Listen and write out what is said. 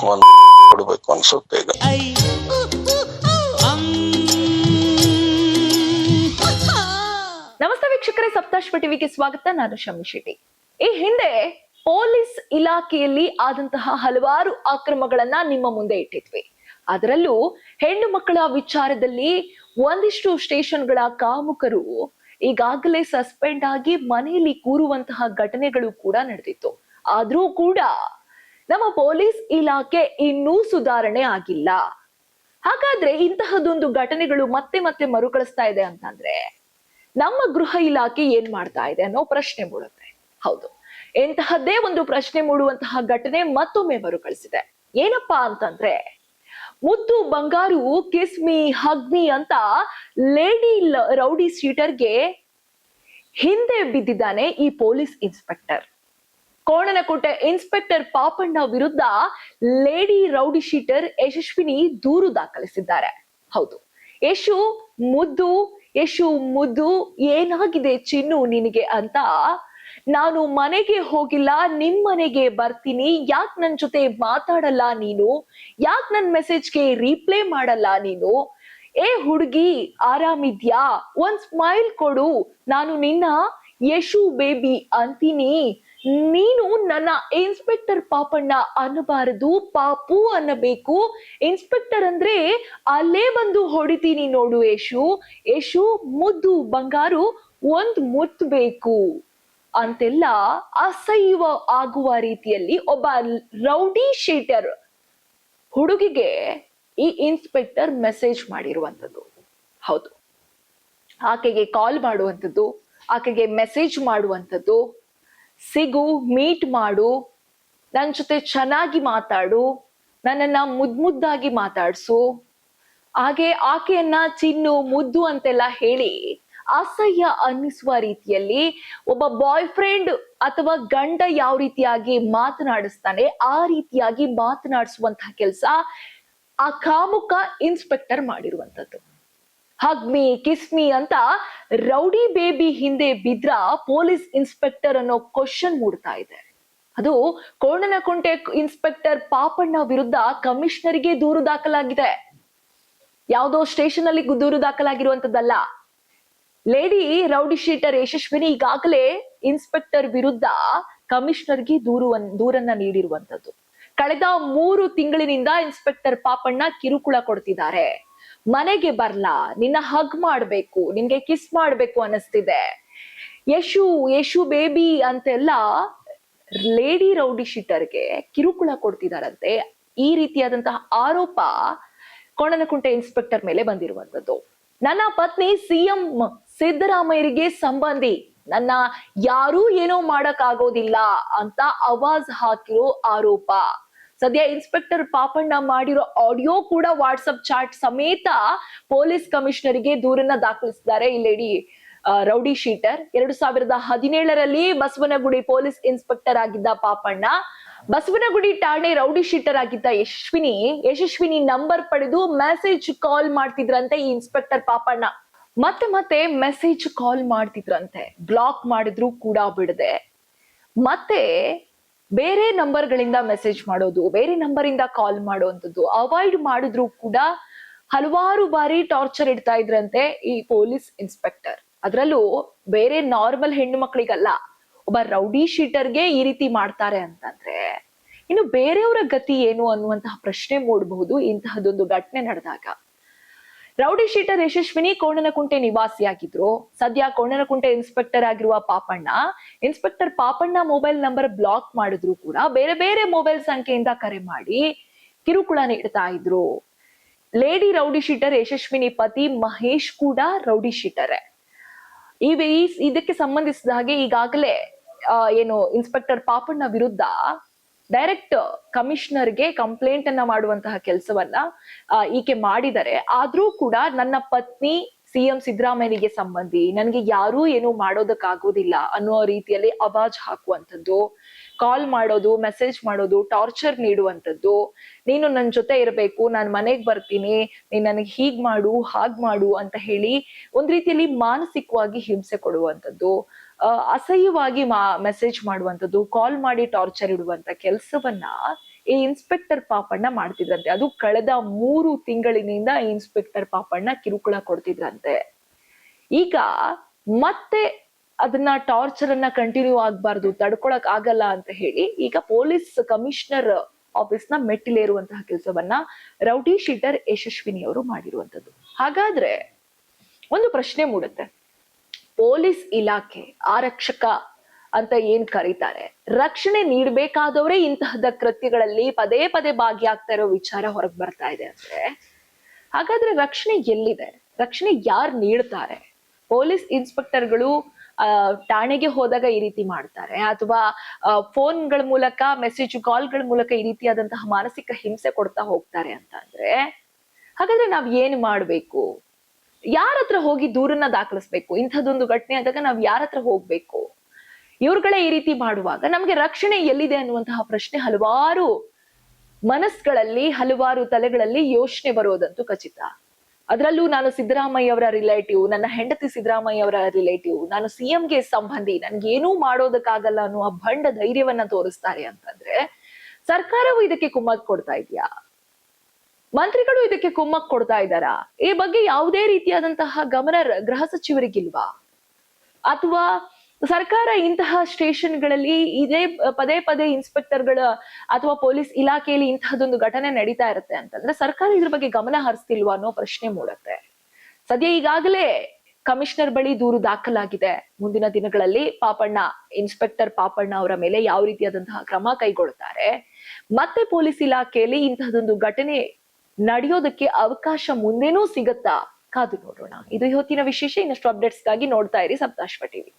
ಒಂದ್ ಕೊಡ್ಬೇಕು ಅನ್ಸುತ್ತೆ ಈಗ. ನಮಸ್ತೆ ವೀಕ್ಷಕರೇ, ಸಪ್ತಾಶ್ವ ಟಿವಿಗೆ ಸ್ವಾಗತ. ನಾನು ಶಮಿ ಶೆಟ್ಟಿ. ಈ ಹಿಂದೆ ಪೊಲೀಸ್ ಇಲಾಖೆಯಲ್ಲಿ ಆದಂತಹ ಹಲವಾರು ಅಕ್ರಮಗಳನ್ನ ನಿಮ್ಮ ಮುಂದೆ ಇಟ್ಟಿದ್ವಿ. ಅದರಲ್ಲೂ ಹೆಣ್ಣು ಮಕ್ಕಳ ವಿಚಾರದಲ್ಲಿ ಒಂದಿಷ್ಟು ಸ್ಟೇಷನ್ಗಳ ಕಾಮುಕರು ಈಗಾಗಲೇ ಸಸ್ಪೆಂಡ್ ಆಗಿ ಮನೆಯಲ್ಲಿ ಕೂರುವಂತಹ ಘಟನೆಗಳು ಕೂಡ ನಡೆದಿತ್ತು. ಆದ್ರೂ ಕೂಡ ನಮ್ಮ ಪೊಲೀಸ್ ಇಲಾಖೆ ಇನ್ನೂ ಸುಧಾರಣೆ ಆಗಿಲ್ಲ. ಹಾಗಾದ್ರೆ ಇಂತಹದೊಂದು ಘಟನೆಗಳು ಮತ್ತೆ ಮತ್ತೆ ಮರುಕಳಿಸ್ತಾ ಇದೆ ಅಂತಂದ್ರೆ ನಮ್ಮ ಗೃಹ ಇಲಾಖೆ ಏನ್ ಮಾಡ್ತಾ ಇದೆ ಅನ್ನೋ ಪ್ರಶ್ನೆ ಮೂಡುತ್ತೆ. ಹೌದು, ಇಂತಹದ್ದೇ ಒಂದು ಪ್ರಶ್ನೆ ಮೂಡುವಂತಹ ಘಟನೆ ಮತ್ತೊಮ್ಮೆ ಮರುಕಳಿಸಿದೆ. ಏನಪ್ಪಾ ಅಂತಂದ್ರೆ, ಮುದ್ದು ಬಂಗಾರು ಕಿಸ್ ಮೀ ಹಗ್ ಮೀ ಅಂತ ಲೇಡಿ ರೌಡಿ ಶೀಟರ್ಗೆ ಹಿಂದೆ ಬಿದ್ದಿದ್ದಾನೆ ಈ ಪೊಲೀಸ್ ಇನ್ಸ್ಪೆಕ್ಟರ್. ಕೋಣನಕೋಟೆ ಇನ್ಸ್ಪೆಕ್ಟರ್ ಪಾಪಣ್ಣ ವಿರುದ್ಧ ಲೇಡಿ ರೌಡಿ ಶೀಟರ್ ಯಶಸ್ವಿನಿ ದೂರು ದಾಖಲಿಸಿದ್ದಾರೆ. ಹೌದು, ಯಶು ಮುದ್ದು ಏನಾಗಿದೆ ಚಿನ್ನು ನಿನಗೆ ಅಂತ, ನಾನು ಮನೆಗೆ ಹೋಗಿಲ್ಲ, ನಿಮ್ ಮನೆಗೆ ಬರ್ತೀನಿ, ಯಾಕೆ ನನ್ ಜೊತೆ ಮಾತಾಡಲ್ಲ ನೀನು, ಯಾಕೆ ನನ್ ಮೆಸೇಜ್ಗೆ ರಿಪ್ಲೈ ಮಾಡಲ್ಲ ನೀನು, ಏ ಹುಡುಗಿ ಆರಾಮಿದ್ಯಾ, ಒಂದ್ ಸ್ಮೈಲ್ ಕೊಡು, ನಾನು ನಿನ್ನ ಯಶು ಬೇಬಿ ಅಂತೀನಿ, ನೀನು ನನ್ನ ಇನ್ಸ್ಪೆಕ್ಟರ್ ಪಾಪಣ್ಣ ಅನ್ನಬಾರದು, ಪಾಪು ಅನ್ನಬೇಕು, ಇನ್ಸ್ಪೆಕ್ಟರ್ ಅಂದ್ರೆ ಅಲ್ಲೇ ಬಂದು ಹೊಡಿತೀನಿ ನೋಡು ಯಶು ಮುದ್ದು ಬಂಗಾರು ಒಂದ್ ಮುತ್ತು ಬೇಕು ಅಂತೆಲ್ಲ ಅಸಹ್ಯ ಆಗುವ ರೀತಿಯಲ್ಲಿ ಒಬ್ಬ ರೌಡಿ ಶೀಟರ್ ಹುಡುಗಿಗೆ ಈ ಇನ್ಸ್ಪೆಕ್ಟರ್ ಮೆಸೇಜ್ ಮಾಡಿರುವಂಥದ್ದು. ಹೌದು, ಆಕೆಗೆ ಕಾಲ್ ಮಾಡುವಂಥದ್ದು, ಆಕೆಗೆ ಮೆಸೇಜ್ ಮಾಡುವಂಥದ್ದು, ಸಿಗು, ಮೀಟ್ ಮಾಡು, ನನ್ನ ಜೊತೆ ಚೆನ್ನಾಗಿ ಮಾತಾಡು, ನನ್ನನ್ನ ಮುದ್ದಾಗಿ ಮಾತಾಡ್ಸು, ಹಾಗೆ ಆಕೆಯನ್ನ ಚಿನ್ನು ಮುದ್ದು ಅಂತೆಲ್ಲ ಹೇಳಿ ಅಸಹ್ಯ ಅನ್ನಿಸುವ ರೀತಿಯಲ್ಲಿ ಒಬ್ಬ ಬಾಯ್ ಫ್ರೆಂಡ್ ಅಥವಾ ಗಂಡ ಯಾವ ರೀತಿಯಾಗಿ ಮಾತನಾಡಿಸ್ತಾನೆ ಆ ರೀತಿಯಾಗಿ ಮಾತನಾಡಿಸುವಂತಹ ಕೆಲಸ ಆ ಕಾಮುಕ ಇನ್ಸ್ಪೆಕ್ಟರ್ ಮಾಡಿರುವಂತದ್ದು. ಹಗ್ ಮೀ ಕಿಸ್ ಮೀ ಅಂತ ರೌಡಿ ಬೇಬಿ ಹಿಂದೆ ಬಿದ್ರ ಪೊಲೀಸ್ ಇನ್ಸ್ಪೆಕ್ಟರ್ ಅನ್ನೋ ಕ್ವಶನ್ ಮೂಡ್ತಾ ಇದೆ. ಅದು ಕೋಣನಕುಂಟೆ ಇನ್ಸ್ಪೆಕ್ಟರ್ ಪಾಪಣ್ಣ ವಿರುದ್ಧ ಕಮಿಷನರ್ಗೆ ದೂರು ದಾಖಲಾಗಿದೆ. ಯಾವುದೋ ಸ್ಟೇಷನ್ ಅಲ್ಲಿ ದೂರು ದಾಖಲಾಗಿರುವಂತದ್ದಲ್ಲ. ಲೇಡಿ ರೌಡಿ ಶೀಟರ್ ಯಶಸ್ವಿನಿ ಈಗಾಗಲೇ ಇನ್ಸ್ಪೆಕ್ಟರ್ ವಿರುದ್ಧ ಕಮಿಷನರ್ಗೆ ದೂರನ್ನ ನೀಡಿರುವಂತದ್ದು. ಕಳೆದ 3 ತಿಂಗಳಿನಿಂದ ಇನ್ಸ್ಪೆಕ್ಟರ್ ಪಾಪಣ್ಣ ಕಿರುಕುಳ ಕೊಡ್ತಿದ್ದಾರೆ. ಮನೆಗೆ ಬರ್ಲಾ, ನಿನ್ನ ಹಗ್ ಮಾಡ್ಬೇಕು, ನಿನ್ಗೆ ಕಿಸ್ ಮಾಡ್ಬೇಕು ಅನ್ನಿಸ್ತಿದೆ, ಯಶು ಬೇಬಿ ಅಂತೆಲ್ಲ ಲೇಡಿ ರೌಡಿ ಶೀಟರ್ಗೆ ಕಿರುಕುಳ ಕೊಡ್ತಿದಾರಂತೆ. ಈ ರೀತಿಯಾದಂತಹ ಆರೋಪ ಕೋಣನಕುಂಟೆ ಇನ್ಸ್ಪೆಕ್ಟರ್ ಮೇಲೆ ಬಂದಿರುವಂತದ್ದು. ನನ್ನ ಪತ್ನಿ ಸಿಎಂ ಸಿದ್ದರಾಮಯ್ಯರಿಗೆ ಸಂಬಂಧಿ, ನನ್ನ ಯಾರೂ ಏನೋ ಮಾಡಕ್ ಆಗೋದಿಲ್ಲ ಅಂತ ಆವಾಜ್ ಹಾಕಿರೋ ಆರೋಪ. ಸದ್ಯ ಇನ್ಸ್ಪೆಕ್ಟರ್ ಪಾಪಣ್ಣ ಮಾಡಿರೋ ಆಡಿಯೋ ಕೂಡ ವಾಟ್ಸಪ್ ಚಾಟ್ ಸಮೇತ ಪೊಲೀಸ್ ಕಮಿಷನರ್ಗೆ ದೂರನ್ನ ದಾಖಲಿಸಿದ್ದಾರೆ ಈ ಲೇಡಿ ರೌಡಿ ಶೀಟರ್. 2017ರಲ್ಲಿ ಬಸವನಗುಡಿ ಪೊಲೀಸ್ ಇನ್ಸ್ಪೆಕ್ಟರ್ ಆಗಿದ್ದ ಪಾಪಣ್ಣ, ಬಸವನಗುಡಿ ಠಾಣೆ ರೌಡಿ ಶೀಟರ್ ಆಗಿದ್ದ ಯಶಸ್ವಿನಿ ನಂಬರ್ ಪಡೆದು ಮೆಸೇಜ್ ಕಾಲ್ ಮಾಡ್ತಿದ್ರಂತೆ ಈ ಇನ್ಸ್ಪೆಕ್ಟರ್ ಪಾಪಣ್ಣ. ಮತ್ತೆ ಮೆಸೇಜ್ ಕಾಲ್ ಮಾಡ್ತಿದ್ರಂತೆ, ಬ್ಲಾಕ್ ಮಾಡಿದ್ರು ಕೂಡ ಬಿಡದೆ. ಮತ್ತೆ ಬೇರೆ ನಂಬರ್ಗಳಿಂದ ಮೆಸೇಜ್ ಮಾಡೋದು, ಬೇರೆ ನಂಬರ್ ಇಂದ ಕಾಲ್ ಮಾಡುವಂಥದ್ದು ಅವಾಯ್ಡ್ ಮಾಡಿದ್ರು ಕೂಡ ಹಲವಾರು ಬಾರಿ ಟಾರ್ಚರ್ ಇಡ್ತಾ ಇದ್ರಂತೆ ಈ ಪೊಲೀಸ್ ಇನ್ಸ್ಪೆಕ್ಟರ್. ಅದರಲ್ಲೂ ಬೇರೆ ನಾರ್ಮಲ್ ಹೆಣ್ಣು ಮಕ್ಕಳಿಗಲ್ಲ, ಒಬ್ಬ ರೌಡಿ ಶೀಟರ್ಗೆ ಈ ರೀತಿ ಮಾಡ್ತಾರೆ ಅಂತಂದ್ರೆ ಇನ್ನು ಬೇರೆಯವರ ಗತಿ ಏನು ಅನ್ನುವಂತಹ ಪ್ರಶ್ನೆ ಮೂಡಬಹುದು ಇಂತಹದೊಂದು ಘಟನೆ ನಡೆದಾಗ. ರೌಡಿ ಶೀಟರ್ ಯಶಸ್ವಿನಿ ಕೋಣನಕುಂಟೆ ನಿವಾಸಿಯಾಗಿದ್ರು. ಸದ್ಯ ಕೋಣನಕುಂಟೆ ಇನ್ಸ್ಪೆಕ್ಟರ್ ಆಗಿರುವ inspector Papanna mobile number block ಮಾಡಿದ್ರು ಕೂಡ ಬೇರೆ ಬೇರೆ ಮೊಬೈಲ್ ಸಂಖ್ಯೆಯಿಂದ ಕರೆ ಮಾಡಿ ಕಿರುಕುಳ ನೀಡ್ತಾ ಇದ್ರು. ಲೇಡಿ ರೌಡಿ ಶೀಟರ್ ಯಶಸ್ವಿನಿ ಪತಿ ಮಹೇಶ್ ಕೂಡ ರೌಡಿ ಶೀಟರೇ. ಇದಕ್ಕೆ ಸಂಬಂಧಿಸಿದ ಹಾಗೆ ಈಗಾಗಲೇ ಇನ್ಸ್ಪೆಕ್ಟರ್ ಪಾಪಣ್ಣ ವಿರುದ್ಧ ಡೈರೆಕ್ಟ್ ಕಮಿಷನರ್ಗೆ ಕಂಪ್ಲೇಂಟ್ ಅನ್ನ ಮಾಡುವಂತಹ ಕೆಲಸವನ್ನ ಈಕೆ ಮಾಡಿದರೆ. ಆದ್ರೂ ಕೂಡ ನನ್ನ ಪತ್ನಿ ಸಿಎಂ ಸಿದ್ದರಾಮಯ್ಯನಿಗೆ ಸಂಬಂಧಿ, ನನ್ಗೆ ಯಾರೂ ಏನೂ ಮಾಡೋದಕ್ಕಾಗೋದಿಲ್ಲ ಅನ್ನೋ ರೀತಿಯಲ್ಲಿ ಆವಾಜ್ ಹಾಕುವಂಥದ್ದು, ಕಾಲ್ ಮಾಡೋದು, ಮೆಸೇಜ್ ಮಾಡೋದು, ಟಾರ್ಚರ್ ನೀಡುವಂಥದ್ದು, ನೀನು ನನ್ನ ಜೊತೆ ಇರಬೇಕು, ನಾನು ಮನೆಗೆ ಬರ್ತೀನಿ, ನೀನ್ ನನಗೆ ಹೀಗ್ ಮಾಡು ಹಾಗ್ ಮಾಡು ಅಂತ ಹೇಳಿ ಒಂದ್ ರೀತಿಯಲ್ಲಿ ಮಾನಸಿಕವಾಗಿ ಹಿಂಸೆ ಕೊಡುವಂಥದ್ದು, ಅಸಹ್ಯವಾಗಿ ಮೆಸೇಜ್ ಮಾಡುವಂಥದ್ದು, ಕಾಲ್ ಮಾಡಿ ಟಾರ್ಚರ್ ಇಡುವಂತ ಕೆಲಸವನ್ನ ಈ ಇನ್ಸ್ಪೆಕ್ಟರ್ ಪಾಪಣ್ಣ ಮಾಡ್ತಿದ್ರಂತೆ. ಅದು ಕಳೆದ 3 ತಿಂಗಳಿನಿಂದ ಇನ್ಸ್ಪೆಕ್ಟರ್ ಪಾಪಣ್ಣ ಕಿರುಕುಳ ಕೊಡ್ತಿದ್ರಂತೆ. ಈಗ ಮತ್ತೆ ಅದನ್ನ ಟಾರ್ಚರ್ ಅನ್ನ ಕಂಟಿನ್ಯೂ ಆಗ್ಬಾರ್ದು, ತಡ್ಕೊಳಕ್ ಆಗಲ್ಲ ಅಂತ ಹೇಳಿ ಈಗ ಪೊಲೀಸ್ ಕಮಿಷನರ್ ಆಫೀಸ್ ನ ಮೆಟ್ಟಿಲೇರುವಂತಹ ಕೆಲಸವನ್ನ ರೌಡಿ ಶೀಟರ್ ಯಶಸ್ವಿನಿ ಅವರು ಮಾಡಿರುವಂತದ್ದು. ಹಾಗಾದ್ರೆ ಒಂದು ಪ್ರಶ್ನೆ ಮೂಡುತ್ತೆ, ಪೊಲೀಸ್ ಇಲಾಖೆ ಆರಕ್ಷಕ ಅಂತ ಏನ್ ಕರೀತಾರೆ, ರಕ್ಷಣೆ ನೀಡಬೇಕಾದವರೇ ಇಂತಹದ ಕೃತ್ಯಗಳಲ್ಲಿ ಪದೇ ಪದೇ ಭಾಗಿಯಾಗ್ತಾ ಇರೋ ವಿಚಾರ ಹೊರಗೆ ಬರ್ತಾ ಇದೆ ಅಂದ್ರೆ, ಹಾಗಾದ್ರೆ ರಕ್ಷಣೆ ಎಲ್ಲಿದೆ? ರಕ್ಷಣೆ ಯಾರು ನೀಡ್ತಾರೆ? ಪೊಲೀಸ್ ಇನ್ಸ್ಪೆಕ್ಟರ್ಗಳು ಠಾಣೆಗೆ ಹೋದಾಗ ಈ ರೀತಿ ಮಾಡ್ತಾರೆ, ಅಥವಾ ಫೋನ್ಗಳ ಮೂಲಕ ಮೆಸೇಜ್ ಕಾಲ್ಗಳ ಮೂಲಕ ಈ ರೀತಿಯಾದಂತಹ ಮಾನಸಿಕ ಹಿಂಸೆ ಕೊಡ್ತಾ ಹೋಗ್ತಾರೆ ಅಂತ ಅಂದ್ರೆ, ಹಾಗಾದ್ರೆ ನಾವ್ ಏನ್ ಮಾಡ್ಬೇಕು? ಯಾರ ಹತ್ರ ಹೋಗಿ ದೂರನ್ನ ದಾಖಲಿಸ್ಬೇಕು? ಇಂಥದ್ದೊಂದು ಘಟನೆ ಆದಾಗ ನಾವ್ ಯಾರ ಹತ್ರ ಹೋಗ್ಬೇಕು? ಇವ್ರುಗಳೇ ಈ ರೀತಿ ಮಾಡುವಾಗ ನಮ್ಗೆ ರಕ್ಷಣೆ ಎಲ್ಲಿದೆ ಅನ್ನುವಂತಹ ಪ್ರಶ್ನೆ ಹಲವಾರು ಮನಸ್ಸುಗಳಲ್ಲಿ, ಹಲವಾರು ತಲೆಗಳಲ್ಲಿ ಯೋಚನೆ ಬರೋದಂತೂ ಖಚಿತ. ಅದರಲ್ಲೂ ನಾನು ಸಿದ್ದರಾಮಯ್ಯ ಅವರ ರಿಲೇಟಿವ್, ನನ್ನ ಹೆಂಡತಿ ಸಿದ್ದರಾಮಯ್ಯ ಅವರ ರಿಲೇಟಿವ್, ನಾನು ಸಿಎಂಗೆ ಸಂಬಂಧಿ, ನನ್ಗೇನೂ ಮಾಡೋದಕ್ಕಾಗಲ್ಲ ಅನ್ನುವ ಭಂಡ ಧೈರ್ಯವನ್ನ ತೋರಿಸ್ತಾರೆ ಅಂತಂದ್ರೆ, ಸರ್ಕಾರವು ಇದಕ್ಕೆ ಕುಮ್ಮಕ್ ಕೊಡ್ತಾ ಇದೆಯಾ? ಮಂತ್ರಿಗಳು ಇದಕ್ಕೆ ಕುಮ್ಮಕ್ ಕೊಡ್ತಾ ಇದ್ದಾರಾ? ಈ ಬಗ್ಗೆ ಯಾವುದೇ ರೀತಿಯಾದಂತಹ ಗಮನ ಗೃಹ ಸಚಿವರಿಗಿಲ್ವಾ? ಅಥವಾ ಸರ್ಕಾರ ಇಂತಹ ಸ್ಟೇಷನ್ಗಳಲ್ಲಿ ಇದೇ ಪದೇ ಪದೇ ಇನ್ಸ್ಪೆಕ್ಟರ್ಗಳ ಅಥವಾ ಪೊಲೀಸ್ ಇಲಾಖೆಯಲ್ಲಿ ಇಂತಹದೊಂದು ಘಟನೆ ನಡೀತಾ ಇರುತ್ತೆ ಅಂತಂದ್ರೆ ಸರ್ಕಾರ ಇದ್ರ ಬಗ್ಗೆ ಗಮನ ಹರಿಸ್ತಿಲ್ವಾ ಅನ್ನೋ ಪ್ರಶ್ನೆ ಮೂಡುತ್ತೆ. ಸದ್ಯ ಈಗಾಗಲೇ ಕಮಿಷನರ್ ಬಳಿ ದೂರು ದಾಖಲಾಗಿದೆ. ಮುಂದಿನ ದಿನಗಳಲ್ಲಿ ಇನ್ಸ್ಪೆಕ್ಟರ್ ಪಾಪಣ್ಣ ಅವರ ಮೇಲೆ ಯಾವ ರೀತಿಯಾದಂತಹ ಕ್ರಮ ಕೈಗೊಳ್ಳುತ್ತಾರೆ, ಮತ್ತೆ ಪೊಲೀಸ್ ಇಲಾಖೆಯಲ್ಲಿ ಇಂತಹದೊಂದು ಘಟನೆ ನಡೆಯೋದಕ್ಕೆ ಅವಕಾಶ ಮುಂದೇನೂ ಸಿಗತ್ತಾ? ಕಾದು ನೋಡೋಣ. ಇದು ಇವತ್ತಿನ ವಿಶೇಷ. ಇನ್ನಷ್ಟು ಅಪ್ಡೇಟ್ಸ್ಗಾಗಿ ನೋಡ್ತಾ ಇರಿ ಸಪ್ತಾಶ್ವ ಟಿವಿ.